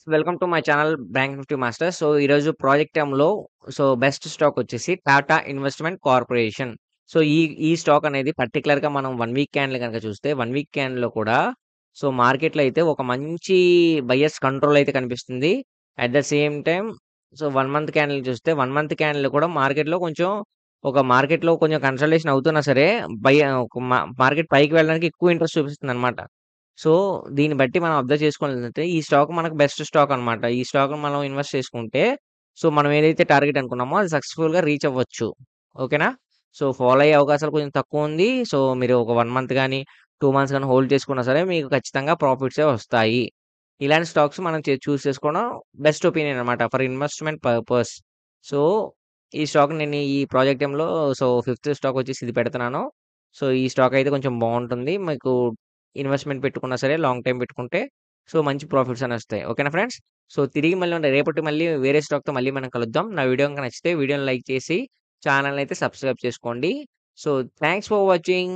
Welcome to my channel bank Nifty master. So ఈరోజు project టైమ్‌లో best stock వచ్చేసి Tata investment corporation. So ఈ ఈ స్టాక్ అనేది పర్టిక్యులర్‌గా మనం 1 వీక్ క్యాండిల్ గనక చూస్తే 1 వీక్ క్యాండిల్‌లో కూడా మార్కెట్‌లో అయితే ఒక మంచి బయర్స్ కంట్రోల్ అయితే కనిపిస్తుంది. At the same time 1 month candle చూస్తే 1 మంత్ క్యాండిల్ కూడా మార్కెట్‌లో కొంచెం కన్సల్టేషన్ అవుతున్నా సరే ఒక మార్కెట్ పైకి వెళ్ళడానికి ఎక్కువ ఇంట్రెస్ట్ చూపిస్తుందన్నమాట. సో, దీన్ని బట్టి మనం అబ్జర్వ్ చేసుకోవాలేంటంటే, ఈ స్టాక్ మనకు బెస్ట్ స్టాక్ అనమాట. ఈ స్టాక్‌లో మనం ఇన్వెస్ట్ చేసుకుంటే, మనం ఏదైతే టార్గెట్ అనుకున్నామో అది సక్సెస్‌ఫుల్‌గా రీచ్ అవ్వచ్చు. ఓకేనా? ఫాలో అయ్యే అవకాశాలు కొంచెం తక్కువుంది. మీరు ఒక 1 మంత్ గాని, 2 మంత్స్ గాని హోల్డ్ చేసుకున్నా సరే మీకు ఖచ్చితంగా ప్రాఫిట్సే వస్తాయి. ఇలాంటి స్టాక్స్ మనం చూస్ చేసుకోవడం బెస్ట్ ఒపీనియన్ అనమాట ఫర్ ఇన్వెస్ట్‌మెంట్ పర్పస్. సో, ఈ స్టాక్ నేను ఈ ప్రాజెక్ట్ టైమ్‌లో ఫిఫ్త్ స్టాక్ వచ్చేసి ఇది పెడుతున్నాను. ఈ స్టాక్ అయితే కొంచెం బావుంటుంది. మీకు ఇన్వెస్ట్‌మెంట్ పెట్టుకున్నా సరే లాంగ్ టైమ్ పెట్టుకుంటే మంచి ప్రాఫిట్స్ అనేవొస్తాయి. ఓకేనా ఫ్రెండ్స్? తిరిగి రేపటి వేరే స్టాక్‌తో మళ్ళీ మనం కలుద్దాం. నా వీడియో గనుక నచ్చితే వీడియోని లైక్ చేసి ఛానెల్‌ని అయితే సబ్స్క్రైబ్ చేసుకోండి. So, thanks for watching.